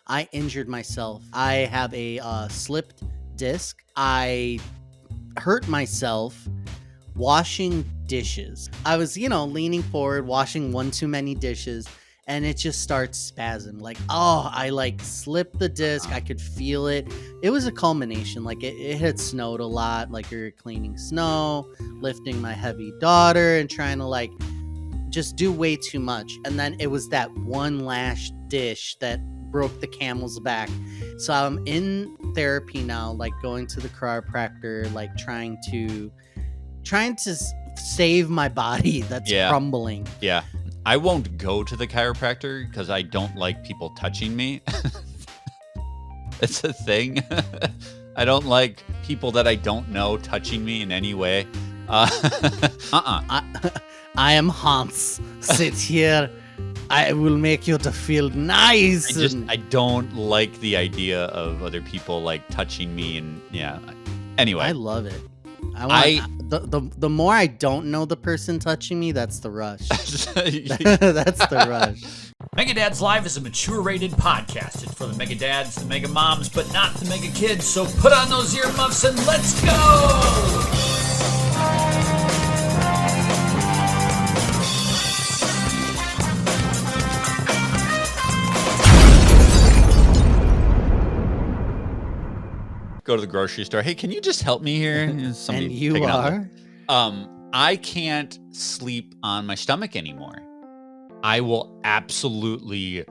I injured myself. I have a slipped disc. I hurt myself washing dishes. I was, leaning forward, washing one too many dishes, and it just starts spasming. Like, I like slipped the disc. I could feel it. It was a culmination. Like it had snowed a lot. Like you're cleaning snow, lifting my heavy daughter, and trying to like just do way too much. And then it was that one last dish that broke the camel's back. So I'm in therapy now, like going to the chiropractor, like trying to save my body that's crumbling. Yeah. I won't go to the chiropractor because I don't like people touching me. It's a thing. I don't like people that I don't know touching me in any way. I am Hans. Sit here. I will make you to feel nice. I don't like the idea of other people like touching me, and anyway. I love it. The more I don't know the person touching me, that's the rush. That's the rush. Mega Dads Live is a mature-rated podcast. It's for the Mega Dads, the Mega Moms, but not the Mega Kids. So put on those earmuffs and let's go! Go to the grocery store. Hey, can you just help me here? And you are? I can't sleep on my stomach anymore. I will absolutely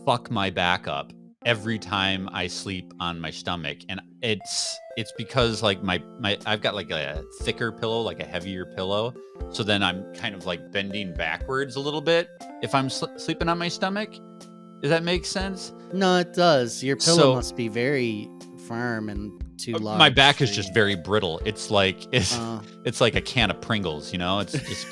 fuck my back up every time I sleep on my stomach. And it's because like my I've got like a thicker pillow, like a heavier pillow. So then I'm kind of like bending backwards a little bit if I'm sleeping on my stomach. Does that make sense? No, it does. Your pillow must be very firm and too large. My back is just very brittle. It's like it's like a can of Pringles, It's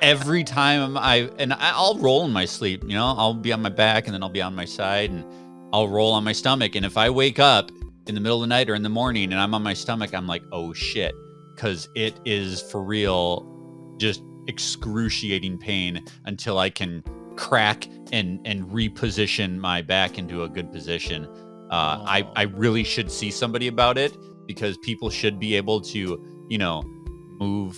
every time I'll roll in my sleep, I'll be on my back and then I'll be on my side and I'll roll on my stomach. And if I wake up in the middle of the night or in the morning and I'm on my stomach, I'm like, oh shit, because it is for real, just excruciating pain until I can crack and reposition my back into a good position. I really should see somebody about it because people should be able to, move,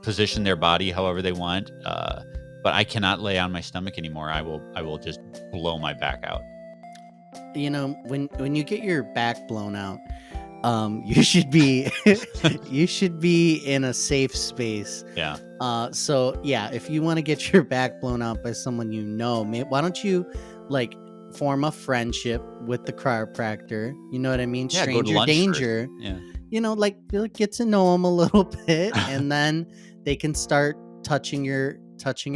position their body however they want. But I cannot lay on my stomach anymore. I will just blow my back out. When you get your back blown out, you should be in a safe space. Yeah. So if you want to get your back blown out by someone why don't you like form a friendship with the chiropractor? You know what I mean? Yeah, stranger danger. Yeah. Like get to know them a little bit, and then they can start touching your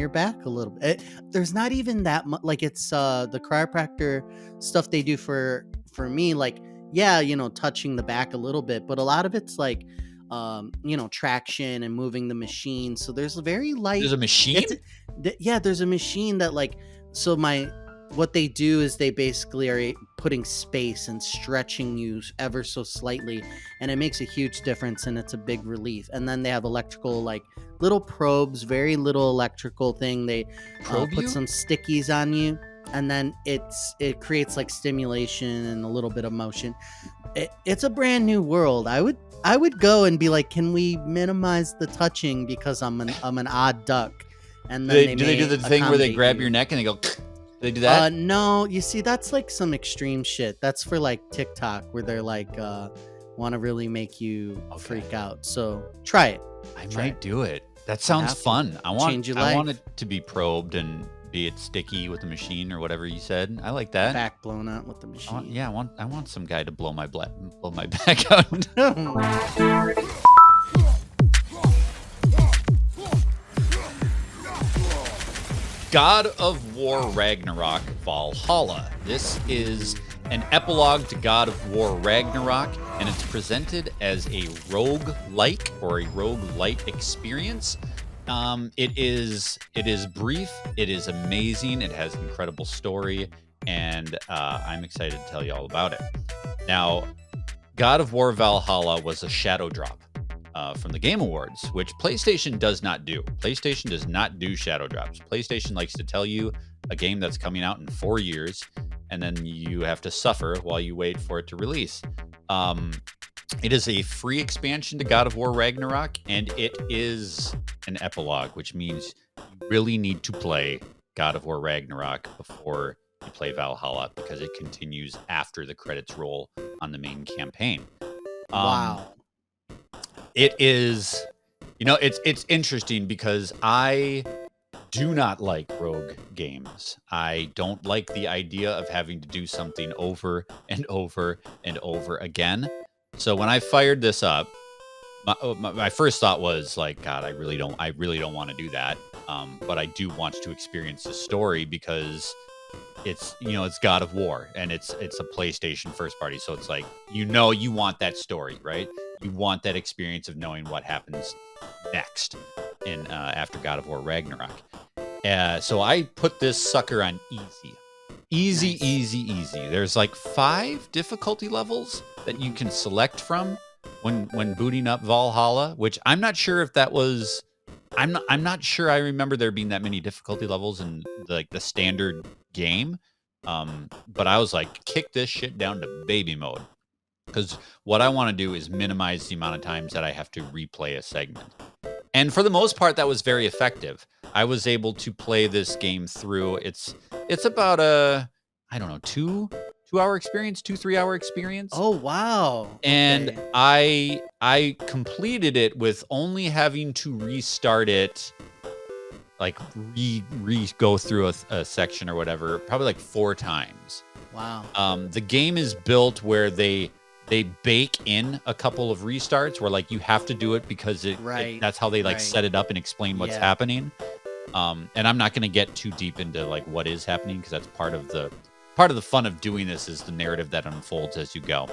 back a little bit. There's not even that much. Like it's the chiropractor stuff they do for me. Like touching the back a little bit, but a lot of it's like traction and moving the machine. So there's a very light. There's a machine. There's a machine that like. So what they do is they basically are putting space and stretching you ever so slightly, and it makes a huge difference, and it's a big relief. And then they have electrical, like little probes, very little electrical thing. They put some stickies on you, and then it creates like stimulation and a little bit of motion. It's a brand new world. I would go and be like, can we minimize the touching because I'm an odd duck? And then do they do the thing where they grab your neck and they go? They do that? No, you see, that's like some extreme shit. That's for like TikTok where they're like want to really make you freak out. So try it. I might do it. That sounds fun. I want it to be probed and be it sticky with the machine or whatever you said. I like that. Back blown out with the machine. I want some guy to blow my back out. God of War Ragnarok Valhalla. This is an epilogue to God of War Ragnarok, and it's presented as a roguelike or a roguelite experience. It is brief, it is amazing, it has incredible story, and I'm excited to tell you all about it. Now, God of War Valhalla was a shadow drop from the Game Awards, which PlayStation does not do. PlayStation does not do shadow drops. PlayStation likes to tell you a game that's coming out in 4 years, and then you have to suffer while you wait for it to release. It is a free expansion to God of War Ragnarok, and it is an epilogue, which means you really need to play God of War Ragnarok before you play Valhalla, because it continues after the credits roll on the main campaign. Wow. It is, it's interesting because I do not like rogue games. I don't like the idea of having to do something over and over and over again. So when I fired this up, my first thought was like, God, I really don't want to do that. But I do want to experience the story because it's God of War, and it's a PlayStation first party. So it's like, you want that story, right? You want that experience of knowing what happens next in after God of War Ragnarok. So I put this sucker on easy. Nice. Easy. There's like 5 difficulty levels that you can select from when booting up Valhalla, which I'm not sure if that was. I'm not sure I remember there being that many difficulty levels in the standard game. But I was like, kick this shit down to baby mode, because what I want to do is minimize the amount of times that I have to replay a segment. And for the most part, that was very effective. I was able to play this game through. It's about a, I don't know, 2-hour experience, 3-hour experience. Oh, wow. And Okay. I completed it with only having to restart it, like go through a section or whatever, probably like 4 times. Wow. The game is built where they bake in a couple of restarts where like you have to do it because that's how they like set it up and explain what's happening. And I'm not going to get too deep into like what is happening, because that's part of the fun of doing this is the narrative that unfolds as you go.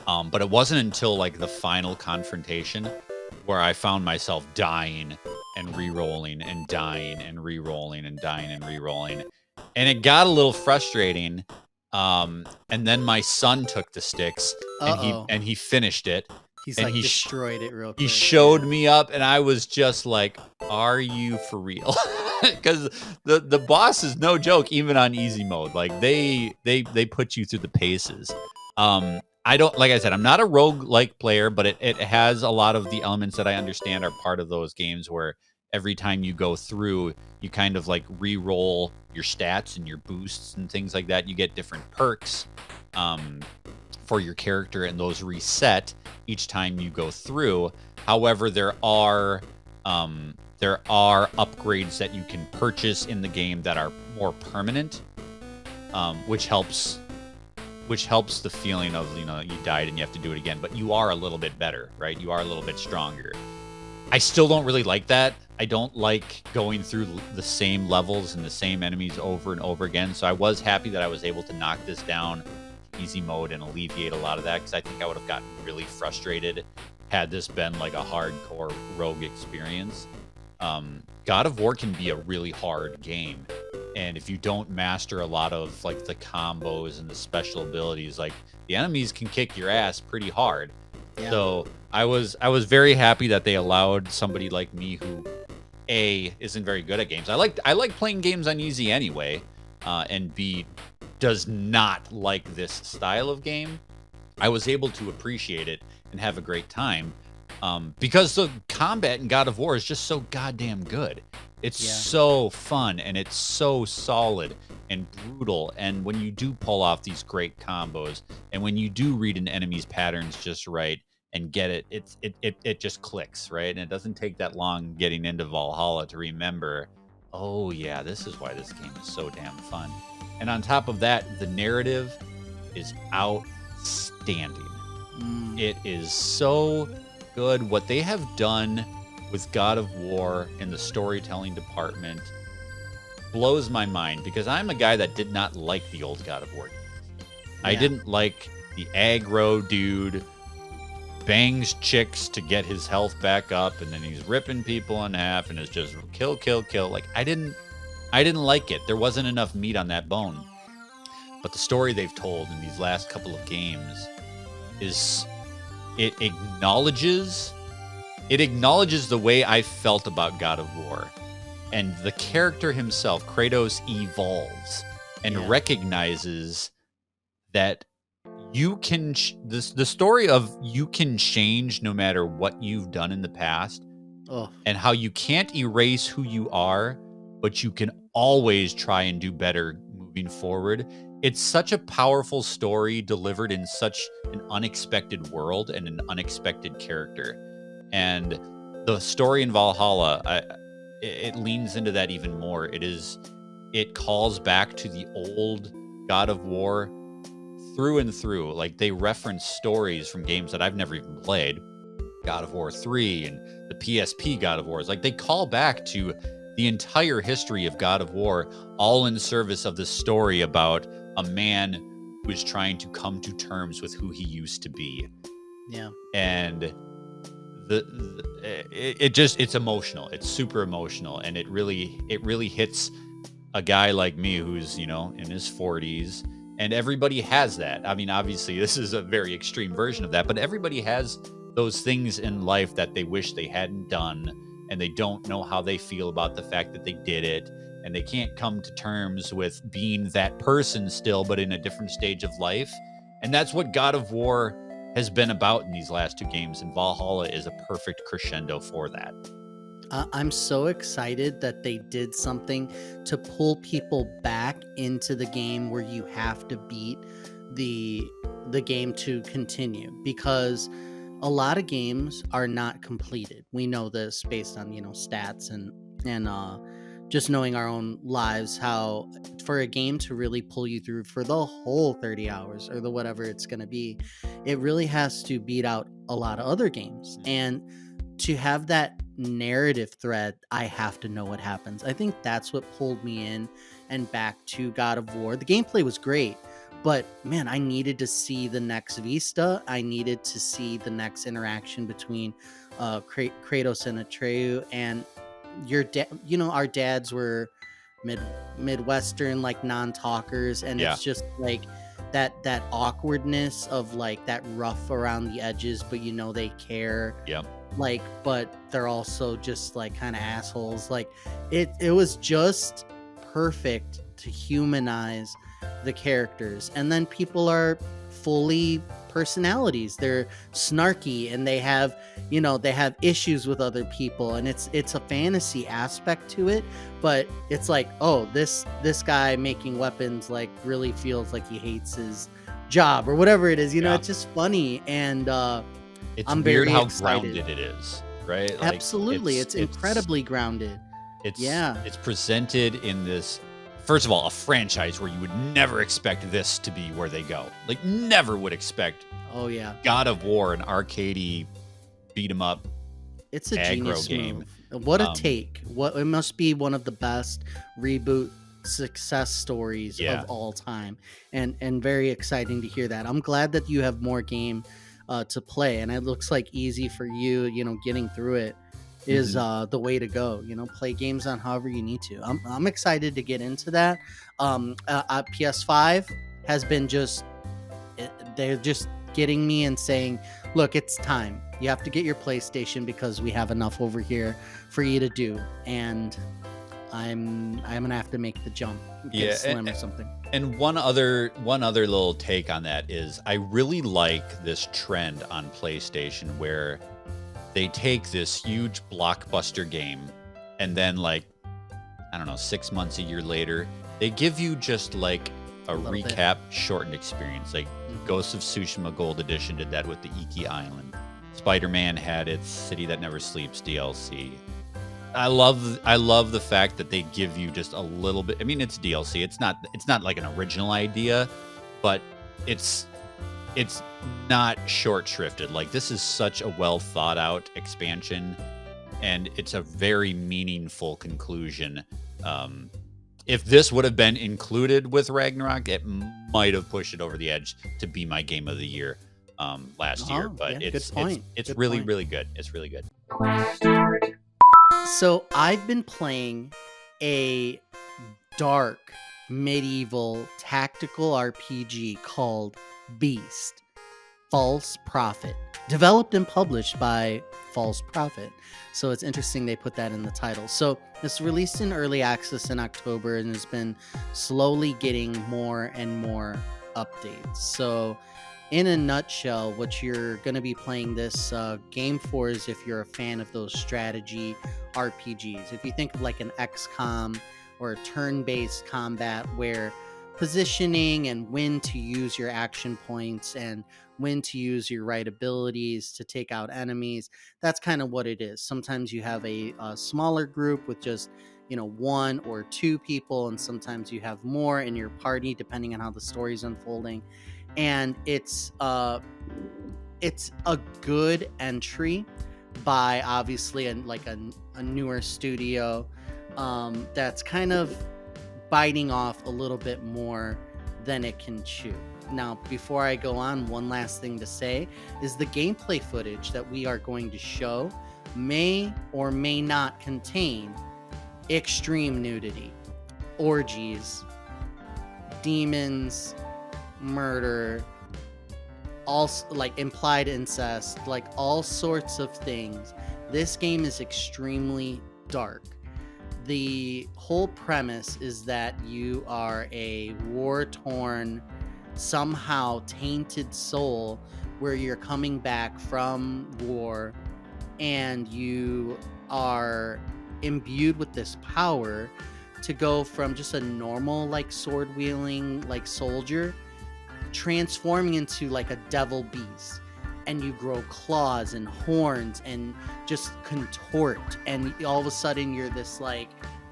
But it wasn't until like the final confrontation where I found myself dying and re-rolling and dying and re-rolling and dying and re-rolling. And it got a little frustrating. And then my son took the sticks and he finished it. He's and like destroyed it real quick. He showed me up, and I was just like, are you for real? Because the boss is no joke, even on easy mode. Like they put you through the paces. I don't, like I said, I'm not a rogue-like player, but it has a lot of the elements that I understand are part of those games where every time you go through, you kind of like re-roll your stats and your boosts and things like that. You get different perks for your character, and those reset each time you go through. However, there are upgrades that you can purchase in the game that are more permanent, which helps the feeling of, you died and you have to do it again, but you are a little bit better, right? You are a little bit stronger. I still don't really like that. I don't like going through the same levels and the same enemies over and over again. So I was happy that I was able to knock this down easy mode and alleviate a lot of that, because I think I would have gotten really frustrated had this been like a hardcore rogue experience. God of War can be a really hard game, and if you don't master a lot of like the combos and the special abilities, like the enemies can kick your ass pretty hard. Yeah. So I was very happy that they allowed somebody like me who A, isn't very good at games. I like playing games on easy anyway, and B, does not like this style of game. I was able to appreciate it and have a great time, because the combat in God of War is just so goddamn good. It's so fun, and it's so solid and brutal. And when you do pull off these great combos, and when you do read an enemy's patterns just right and get it, it just clicks, right? And it doesn't take that long getting into Valhalla to remember, oh yeah, this is why this game is so damn fun. And on top of that, the narrative is outstanding. It is so good. What they have done with God of War in the storytelling department blows my mind, because I'm a guy that did not like the old God of War games. I didn't like the aggro dude who bangs chicks to get his health back up, and then he's ripping people in half and is just kill. Like I didn't like it. There wasn't enough meat on that bone. But the story they've told in these last couple of games it acknowledges the way I felt about God of War and the character himself, Kratos, evolves and recognizes that you can the story of you can change no matter what you've done in the past, and how you can't erase who you are, but you can always try and do better moving forward. It's such a powerful story delivered in such an unexpected world and an unexpected character. And the story in Valhalla, it leans into that even more. It calls back to the old God of War through and through. Like, they reference stories from games that I've never even played, God of War 3 and the PSP God of Wars. Like, they call back to the entire history of God of War, all in service of the story about a man who is trying to come to terms with who he used to be. Yeah. And it's emotional. It's super emotional, and it really hits a guy like me who's, in his 40s, and everybody has that. I mean, obviously this is a very extreme version of that, but everybody has those things in life that they wish they hadn't done, and they don't know how they feel about the fact that they did it, and they can't come to terms with being that person still, but in a different stage of life. And that's what God of War has been about in these last two games, and Valhalla is a perfect crescendo for that. I'm so excited that they did something to pull people back into the game where you have to beat the game to continue, because a lot of games are not completed. We know this based on, stats and just knowing our own lives, how for a game to really pull you through for the whole 30 hours or the whatever it's going to be, it really has to beat out a lot of other games. And to have that narrative thread, I have to know what happens. I think that's what pulled me in and back to God of War. The gameplay was great, but man, I needed to see the next Vista. I needed to see the next interaction between Kratos and Atreyu. And our dads were Midwestern, like non-talkers, and it's just like that awkwardness of like that rough around the edges, but they care. Like, but they're also just like kind of assholes. Like, it was just perfect to humanize the characters. And then people are fully personalities. They're snarky, and they have issues with other people, and it's a fantasy aspect to it. But it's like, oh, this guy making weapons like really feels like he hates his job or whatever it is. It's just funny, and I'm weird very how excited. grounded it is, right? Like, Absolutely, it's incredibly grounded. It's presented in this, first of all, a franchise where you would never expect this to be where they go. Like, never would expect. Oh yeah, God of War, an arcadey beat 'em up. It's a aggro genius game. move. What a take! It must be one of the best reboot success stories of all time, and very exciting to hear that. I'm glad that you have more game to play, and it looks like easy for you. Getting through it is the way to go. Play games on however you need to. I'm excited to get into that. PS5 has been they're just getting me and saying, look, it's time. You have to get your PlayStation because we have enough over here for you to do. And I'm gonna have to make the jump, get a Slim or something. And one other little take on that is, I really like this trend on PlayStation where they take this huge blockbuster game, and then, like, I don't know, 6 months, a year later, they give you just like a recap shortened experience. Like Ghost of Tsushima Gold Edition did that with the Iki Island. Spider-Man had its City That Never Sleeps DLC. I love the fact that they give you just a little bit. I mean, it's DLC. It's not like an original idea, but it's not short shrifted. Like, this is such a well thought out expansion, and it's a very meaningful conclusion. If this would have been included with Ragnarok, it might have pushed it over the edge to be my game of the year last year. But it's really good. It's really good. So I've been playing a dark medieval tactical RPG called Beast: False Prophet, developed and published by false prophet. So it's interesting they put that in the title. So it's released in early access in October and has been slowly getting more and more updates. So in a nutshell, what you're going to be playing this game for is if you're a fan of those strategy RPGs. If you think of like an XCOM or a turn-based combat where positioning and when to use your action points and when to use your right abilities to take out enemies, that's kind of what it is. Sometimes you have a smaller group with just one or two people, and sometimes you have more in your party depending on how the story's unfolding. And it's a good entry by obviously a newer studio that's kind of biting off a little bit more than it can chew. Now, before I go on, one last thing to say is the gameplay footage that we are going to show may or may not contain extreme nudity, orgies, demons, murder, also like implied incest, like all sorts of things. This game is extremely dark. The whole premise is that you are a war-torn, somehow tainted soul where you're coming back from war and you are imbued with this power to go from just a normal like sword wielding like soldier transforming into like a devil beast, and you grow claws and horns and just contort, and all of a sudden you're this like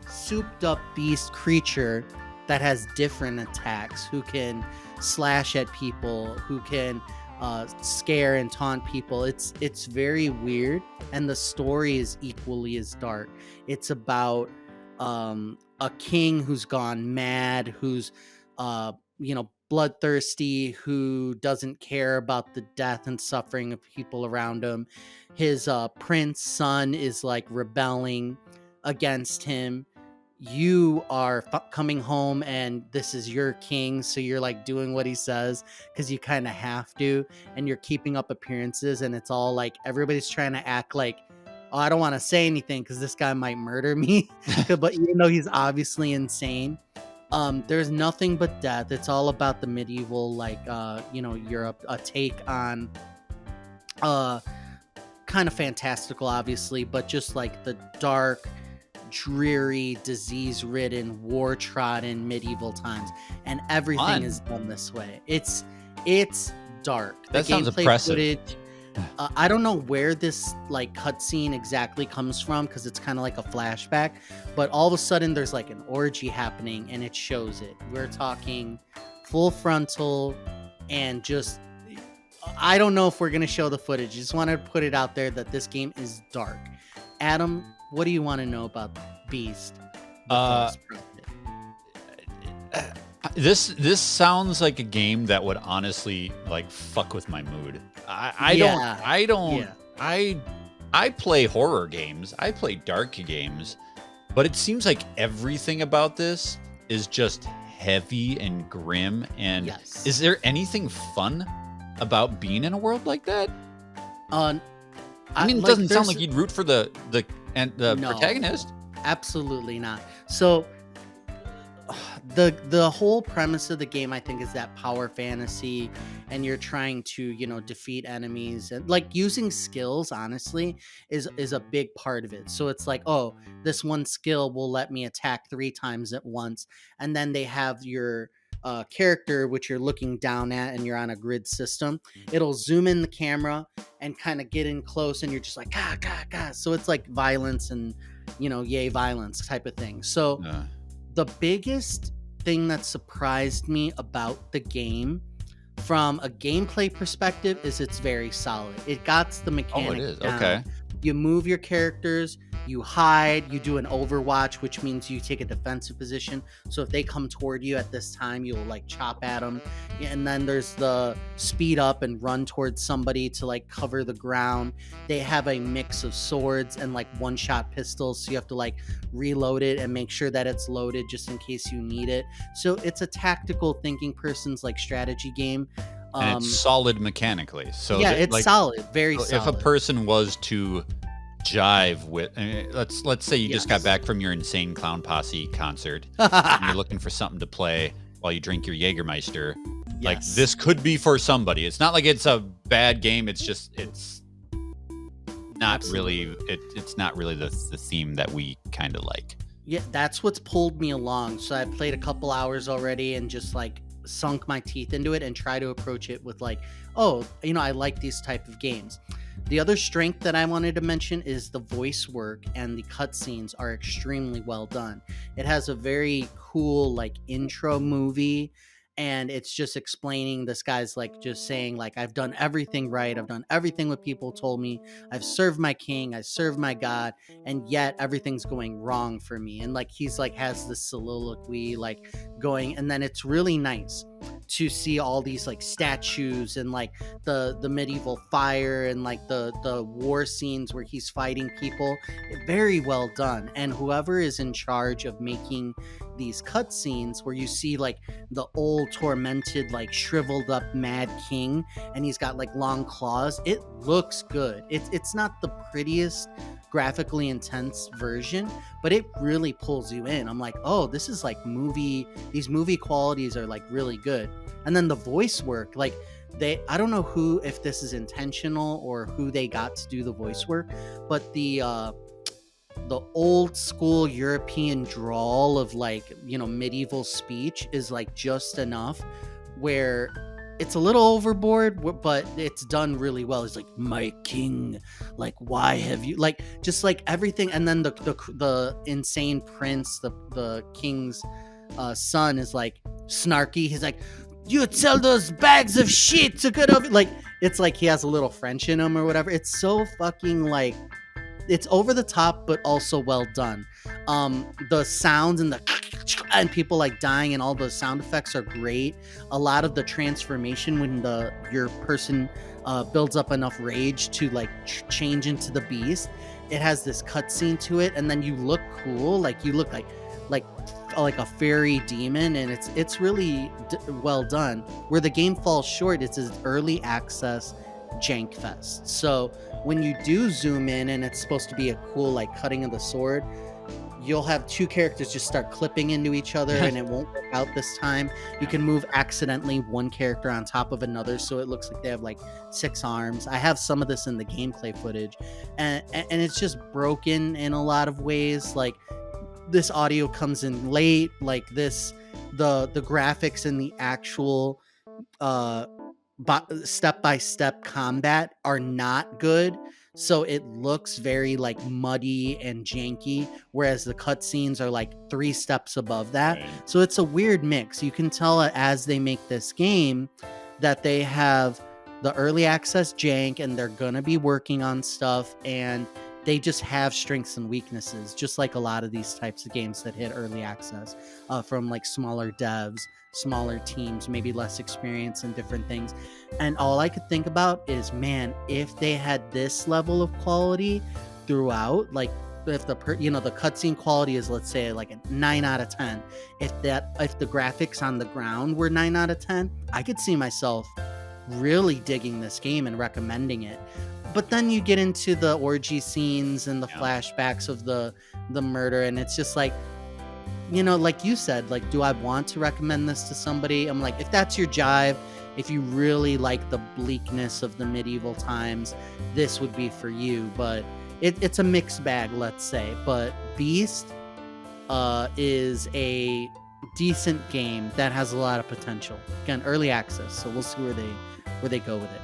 souped up beast creature that has different attacks, who can slash at people, who can scare and taunt people. It's very weird, and the story is equally as dark. It's about a king who's gone mad, who's bloodthirsty, who doesn't care about the death and suffering of people around him. His prince son is like rebelling against him. You are coming home and this is your king, so you're like doing what he says because you kind of have to, and you're keeping up appearances, and it's all like everybody's trying to act like, oh, I don't want to say anything because this guy might murder me. But even though he's obviously insane, there's nothing but death. It's all about the medieval Europe, a take on kind of fantastical obviously, but just like the dark, dreary, disease-ridden, war-trodden medieval times, and everything is done this way. It's dark. That sounds oppressive. Footage, I don't know where this like cutscene exactly comes from because it's kind of like a flashback, but all of a sudden there's like an orgy happening and it shows it. We're talking full frontal, and just I don't know if we're gonna show the footage. I just want to put it out there that this game is dark. Adam, what do you want to know about Beast? This sounds like a game that would honestly like fuck with my mood. I play horror games. I play dark games, but it seems like everything about this is just heavy and grim. And yes. Is there anything fun about being in a world like that? I mean, it doesn't sound like you'd root for the protagonist. Absolutely not. So the whole premise of the game, I think, is that power fantasy, and you're trying to defeat enemies, and like using skills honestly is a big part of it. So it's like, oh, this one skill will let me attack 3 times at once, and then they have your character, which you're looking down at, and you're on a grid system. It'll zoom in the camera and kind of get in close, and you're just like gah. So it's like violence and yay violence type of thing. So the biggest thing that surprised me about the game from a gameplay perspective is it's very solid. It got the mechanics. Oh, it is. Down. Okay. You move your characters, you hide, you do an overwatch, which means you take a defensive position. So if they come toward you at this time, you'll like chop at them. And then there's the speed up and run towards somebody to like cover the ground. They have a mix of swords and like one-shot pistols, so you have to like reload it and make sure that it's loaded just in case you need it. So it's a tactical thinking person's like strategy game. And it's solid mechanically. So yeah, it's solid, very solid. If a person was to jive with, let's say you just got back from your Insane Clown Posse concert, and you're looking for something to play while you drink your Jägermeister. Like, this could be for somebody. It's not like it's a bad game. It's just it's not really the theme that we kind of like. Yeah, that's what's pulled me along. So I played a couple hours already and just like sunk my teeth into it and try to approach it with like, oh, I like these type of games. The other strength that I wanted to mention is the voice work, and the cutscenes are extremely well done. It has a very cool like intro movie, and it's just explaining, this guy's like just saying like, I've done everything right, I've done everything what people told me, I've served my king, I served my god, and yet everything's going wrong for me. And like he's like has this soliloquy like going, and then it's really nice to see all these like statues and like the medieval fire and like the war scenes where he's fighting people. Very well done. And whoever is in charge of making these cutscenes where you see like the old tormented like shriveled up mad king, and he's got like long claws, it looks good. It's not the prettiest graphically intense version, but it really pulls you in. I'm like, oh, this is like these movie qualities are like really good. And then the voice work, like I don't know if this is intentional or who they got to do the voice work, but the old school European drawl of like, medieval speech is like just enough where it's a little overboard, but it's done really well. It's like, my king, like, why have you, like, just like everything. And then the insane prince, the king's son is like snarky. He's like, you tell those bags of shit to get over. Like, it's like he has a little French in him or whatever. It's so fucking like, it's over the top, but also well done. The sounds and people like dying and all the sound effects are great. A lot of the transformation when your person builds up enough rage to like change into the beast, it has this cutscene to it, and then you look cool, like you look like a fairy demon, and it's really well done. Where the game falls short, it's an early access jank fest. So when you do zoom in and it's supposed to be a cool like cutting of the sword, you'll have two characters just start clipping into each other and it won't work out this time. You can move accidentally one character on top of another, so it looks like they have like 6 arms. I have some of this in the gameplay footage, and it's just broken in a lot of ways. Like, this audio comes in late, like the graphics and the actual step-by-step combat are not good, so it looks very like muddy and janky, whereas the cutscenes are like 3 steps above that. Right. So it's a weird mix. You can tell as they make this game that they have the early access jank, and they're gonna be working on stuff, and they just have strengths and weaknesses, just like a lot of these types of games that hit early access from like smaller devs, smaller teams, maybe less experience in different things. And all I could think about is, man, if they had this level of quality throughout, like if the cutscene quality is, let's say, like a 9 out of 10, if the graphics on the ground were 9 out of 10, I could see myself really digging this game and recommending it. But then you get into the orgy scenes and the flashbacks of the murder, and it's just like, like you said, like, do I want to recommend this to somebody? I'm like, if that's your jive, if you really like the bleakness of the medieval times, this would be for you. But it's a mixed bag, let's say. But Beast is a decent game that has a lot of potential. Again, early access, so we'll see where they go with it.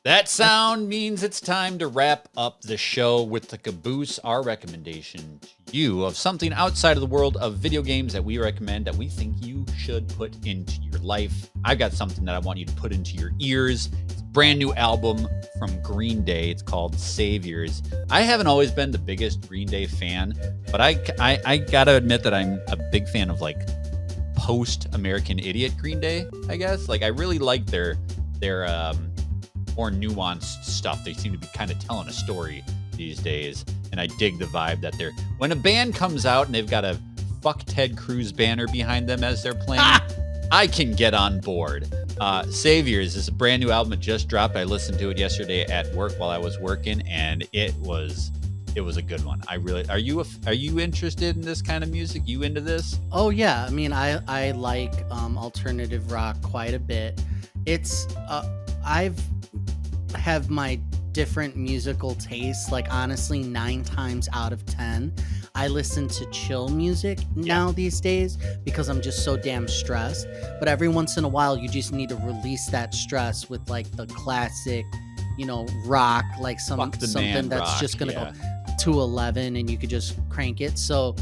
That sound means it's time to wrap up the show with the caboose, our recommendation to you of something outside of the world of video games that we recommend that we think you should put into your life. I've got something that I want you to put into your ears. It's a brand new album from Green Day. It's called Saviors. I haven't always been the biggest Green Day fan, but I gotta admit that I'm a big fan of like post-American Idiot Green Day, I guess. Like, I really like their more nuanced stuff. They seem to be kind of telling a story these days, and I dig the vibe that when a band comes out and they've got a fuck Ted Cruz banner behind them as they're playing, I can get on board. Saviors is a brand new album that just dropped. I listened to it yesterday at work while I was working, and it was a good one. Are you interested in this kind of music? You into this? Oh yeah, I mean, I like alternative rock quite a bit. It's I've have my different musical tastes. Like honestly, 9 times out of 10, I listen to chill music now these days because I'm just so damn stressed. But every once in a while, you just need to release that stress with like the classic, rock, like something that's rock, just gonna go to 11 and you could just crank it. So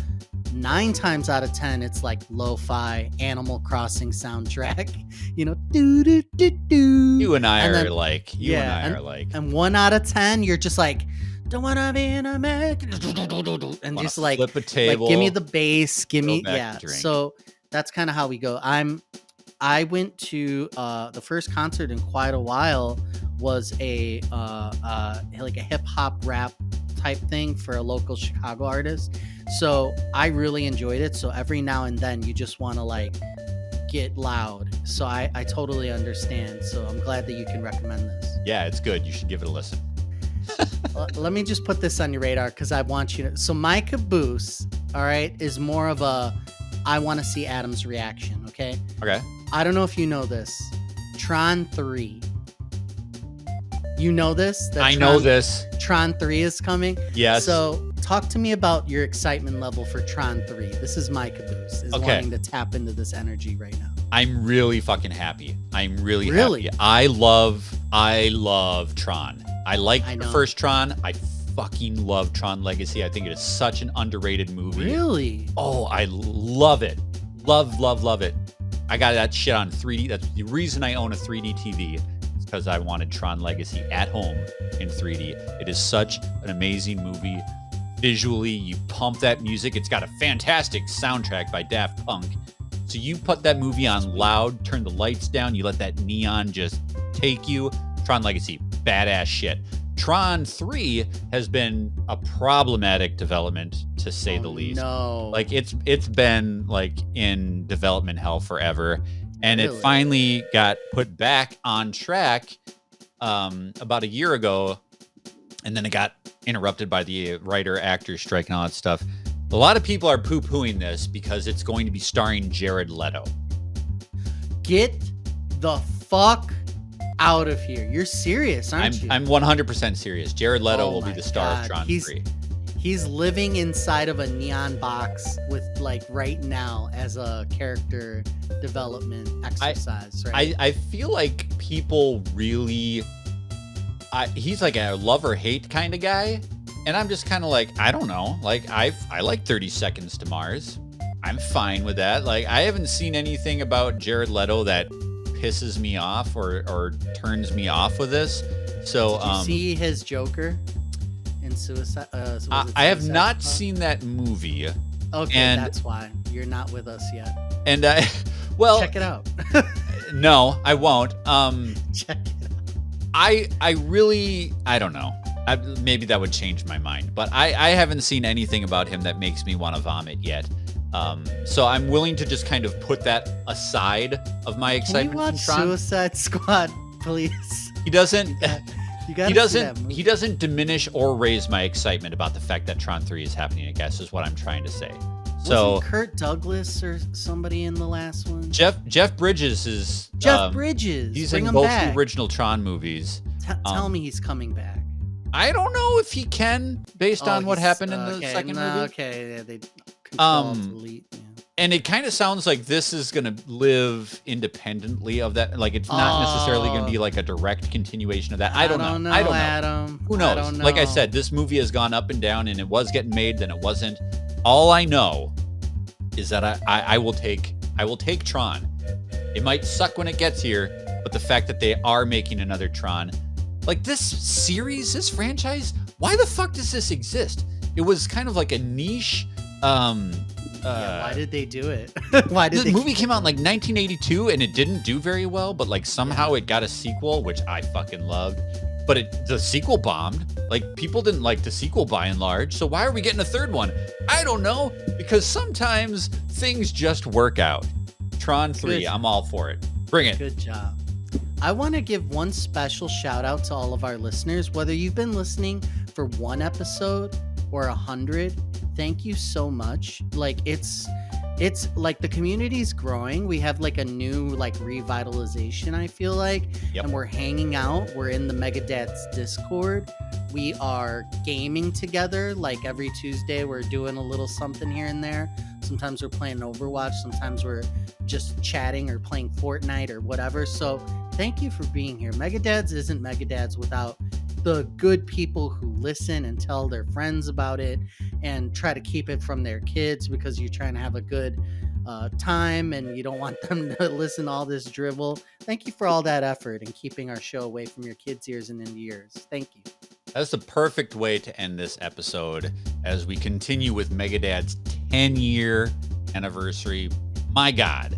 9 times out of 10, it's like lo-fi Animal Crossing soundtrack, do do do do. You and I And are then- like, And 1 out of 10, you're just like, don't wanna be in America, and wanna just like, flip a table, give me the bass, give me back to drinking. So that's kind of how we go. I went to the first concert in quite a while was a like a hip hop rap type thing for a local Chicago artist. So I really enjoyed it. So every now and then you just want to like get loud. So I totally understand. So I'm glad that you can recommend this. Yeah, it's good. You should give it a listen. Let me just put this on your radar because I want you to. So my caboose, all right, is more of a I want to see Adam's reaction. Okay. Okay. I don't know if you know this. Tron 3. You know this? I know this. Tron 3 is coming. Yes. So talk to me about your excitement level for Tron 3. This is my caboose. Is wanting to tap into this energy right now. I'm really fucking happy. I'm really Really? happy. I love Tron. I like I the know. first Tron. I fucking love Tron Legacy. I think it is such an underrated movie. Really? Oh, I love it. Love it. I got that shit on 3D. That's the reason I own a 3D TV. It's because I wanted Tron Legacy at home in 3D. It is such an amazing movie. Visually, you pump that music. It's got a fantastic soundtrack by Daft Punk. So you put that movie on loud, turn the lights down, you let that neon just take you. Tron Legacy, badass shit. Tron 3 has been a problematic development, to say the least. No. Like it's been like in development hell forever, and Really? it finally got put back on track about a year ago, and then it got interrupted by the writer-actor strike and all that stuff. A lot of people are poo-pooing this because it's going to be starring Jared Leto. Get the fuck out of here. You're serious, aren't you? I'm 100% serious. Jared Leto Oh will be my the star God. of Tron 3. He's living inside of a neon box with like right now as a character development exercise, right? I feel like people really... he's like a love or hate kind of guy. And I'm just kind of like, I don't know. Like, I like 30 Seconds to Mars. I'm fine with that. Like, I haven't seen anything about Jared Leto that pisses me off or turns me off with this. So, Did you see his Joker in Suicide? Was it I have Suicide not Squad? seen that movie. Okay, and- that's why you're not with us yet. And well, Check it out. no, I won't. Check it out. I really, I don't know. Maybe that would change my mind, but I haven't seen anything about him that makes me want to vomit yet. So I'm willing to just kind of put that aside of my Can you excitement. watch from Tron. Suicide Squad, please? He doesn't. You gotta He see that movie. doesn't diminish or raise my excitement about the fact that Tron 3 is happening, I guess, is what I'm trying to say. So Wasn't Kurt Douglas or somebody in the last one? Jeff Bridges is Jeff Bridges. He's Bring in him both back. the original Tron movies. Tell me he's coming back. I don't know if he can, based on what he's- happened in the okay, second no, movie. Okay, yeah, they control Um, delete. Yeah. And it kind of sounds like this is going to live independently of that. Like, it's not necessarily going to be like a direct continuation of that. I don't know. I don't know. Adam. Who I knows? don't know. Like I said, this movie has gone up and down, and it was getting made, then it wasn't. All I know is that I will take Tron. It might suck when it gets here, but the fact that they are making another Tron, like this series, this franchise, why the fuck does this exist? It was kind of like a niche. Why did they do it? Why did The they? movie came out in like 1982 and it didn't do very well, but like somehow it got a sequel, which I fucking loved. but the sequel bombed. Like, people didn't like the sequel by and large. So why are we getting a third one? I don't know, because sometimes things just work out. Tron 3, I'm all for it. Bring it. Good job. I want to give one special shout out to all of our listeners, whether you've been listening for one episode or 100. Thank you so much. Like, it's like the community's growing. We have like a new like revitalization, I feel like. Yep. And we're hanging out. We're in the Mega Dads Discord. We are gaming together. Like every Tuesday, we're doing a little something here and there. Sometimes we're playing Overwatch. Sometimes we're just chatting or playing Fortnite or whatever. So thank you for being here. Mega Dads isn't Mega Dads without the good people who listen and tell their friends about it and try to keep it from their kids because you're trying to have a good time and you don't want them to listen to all this drivel. Thank you for all that effort and keeping our show away from your kids' ears and into yours. Thank you. That's the perfect way to end this episode as we continue with Megadad's 10-year anniversary. My God,